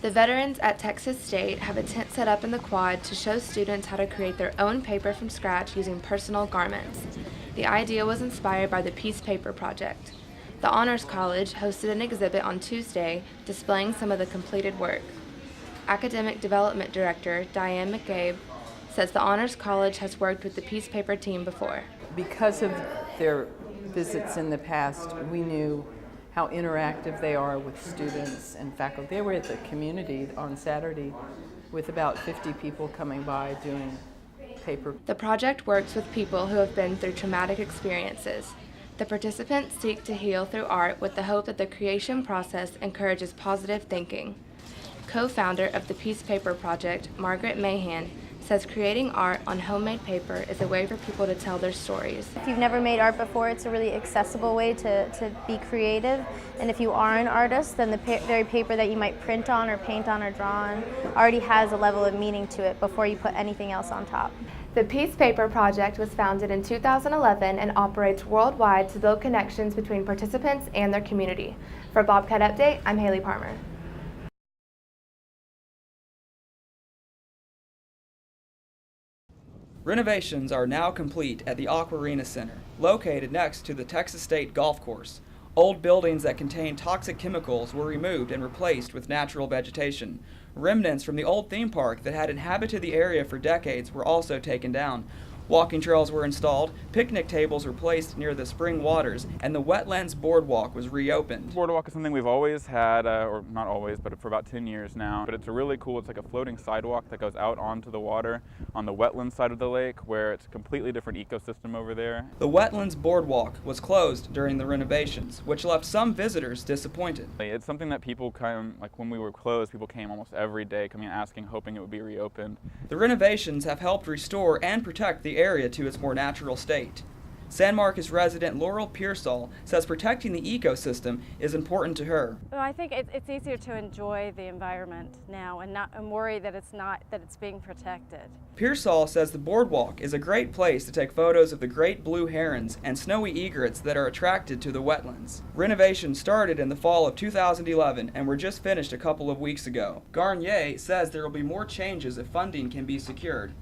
The veterans at Texas State have a tent set up in the quad to show students how to create their own paper from scratch using personal garments. The idea was inspired by the Peace Paper Project. The Honors College hosted an exhibit on Tuesday displaying some of the completed work. Academic Development Director Diane McCabe says the Honors College has worked with the Peace Paper team before. Because of their visits in the past, we knew how interactive they are with students and faculty. They were at the community on Saturday with about 50 people coming by doing paper. The project works with people who have been through traumatic experiences. The participants seek to heal through art with the hope that the creation process encourages positive thinking. Co-founder of the Peace Paper Project, Margaret Mahan, says creating art on homemade paper is a way for people to tell their stories. If you've never made art before, it's a really accessible way to be creative. And if you are an artist, then the very paper that you might print on or paint on or draw on already has a level of meaning to it before you put anything else on top. The Peace Paper Project was founded in 2011 and operates worldwide to build connections between participants and their community. For Bobcat Update, I'm Haley Parmer. Renovations are now complete at the Aquarena Center, located next to the Texas State Golf Course. Old buildings that contained toxic chemicals were removed and replaced with natural vegetation. Remnants from the old theme park that had inhabited the area for decades were also taken down. Walking trails were installed, picnic tables were placed near the spring waters, and the wetlands boardwalk was reopened. Boardwalk is something we've always had, or not always, but for about 10 years now. But it's a really cool, it's like a floating sidewalk that goes out onto the water on the wetland side of the lake, where it's a completely different ecosystem over there. The wetlands boardwalk was closed during the renovations, which left some visitors disappointed. It's something that people come, like when we were closed, people came almost every day, coming asking, hoping it would be reopened. The renovations have helped restore and protect the area to its more natural state. San Marcos resident Laurel Pearsall says protecting the ecosystem is important to her. Well, I think it's easier to enjoy the environment now and worry that it's being protected. Pearsall says the boardwalk is a great place to take photos of the great blue herons and snowy egrets that are attracted to the wetlands. Renovations started in the fall of 2011 and were just finished a couple of weeks ago. Garnier says there will be more changes if funding can be secured.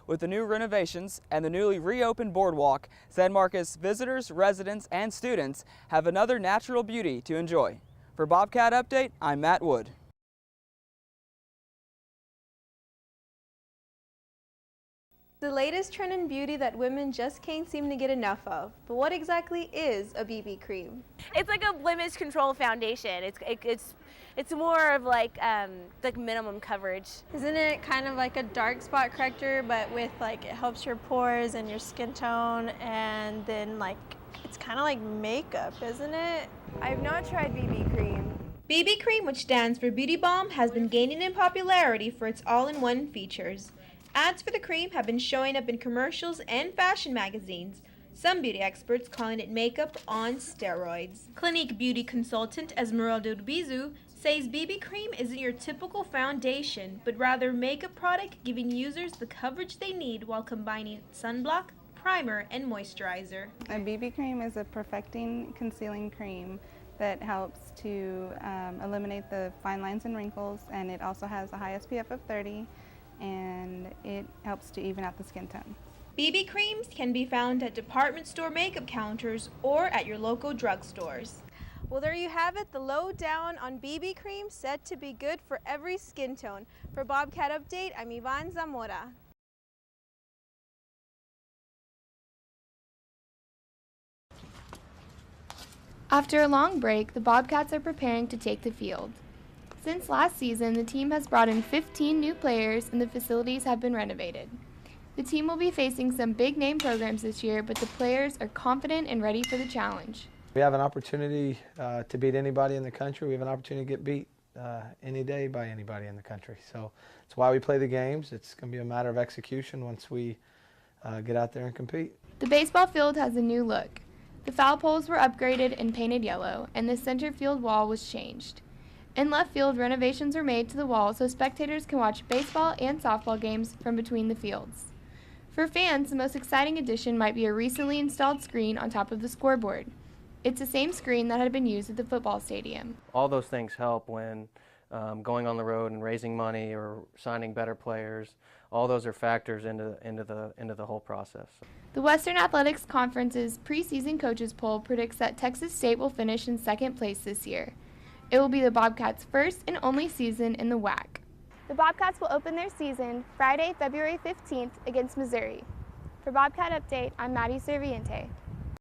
With the new renovations and the newly reopened boardwalk, San Marcos visitors, residents, and students have another natural beauty to enjoy. For Bobcat Update, I'm Matt Wood. The latest trend in beauty that women just can't seem to get enough of. But what exactly is a BB cream? It's like a blemish control foundation. It's more of like minimum coverage. Isn't it kind of like a dark spot corrector, but with like it helps your pores and your skin tone, and then like it's kind of like makeup, isn't it? I've not tried BB cream. BB cream, which stands for Beauty Balm, has been gaining in popularity for its all-in-one features. Ads for the cream have been showing up in commercials and fashion magazines, some beauty experts calling it makeup on steroids. Clinique beauty consultant Esmeralda Urbizu says BB cream isn't your typical foundation, but rather makeup product giving users the coverage they need while combining sunblock, primer, and moisturizer. A BB cream is a perfecting concealing cream that helps to eliminate the fine lines and wrinkles, and it also has a high SPF of 30. And it helps to even out the skin tone. BB creams can be found at department store makeup counters or at your local drugstores. Well, there you have it, the lowdown on BB cream, said to be good for every skin tone. For Bobcat Update, I'm Yvonne Zamora. After a long break, the Bobcats are preparing to take the field. Since last season, the team has brought in 15 new players and the facilities have been renovated. The team will be facing some big-name programs this year, but the players are confident and ready for the challenge. We have an opportunity to beat anybody in the country. We have an opportunity to get beat any day by anybody in the country. So it's why we play the games. It's going to be a matter of execution once we get out there and compete. The baseball field has a new look. The foul poles were upgraded and painted yellow, and the center field wall was changed. In left field, renovations were made to the wall so spectators can watch baseball and softball games from between the fields. For fans, the most exciting addition might be a recently installed screen on top of the scoreboard. It's the same screen that had been used at the football stadium. All those things help when going on the road and raising money or signing better players. All those are factors into the whole process. The Western Athletics Conference's preseason coaches poll predicts that Texas State will finish in second place this year. It will be the Bobcats' first and only season in the WAC. The Bobcats will open their season Friday, February 15th against Missouri. For Bobcat Update, I'm Maddie Serviente.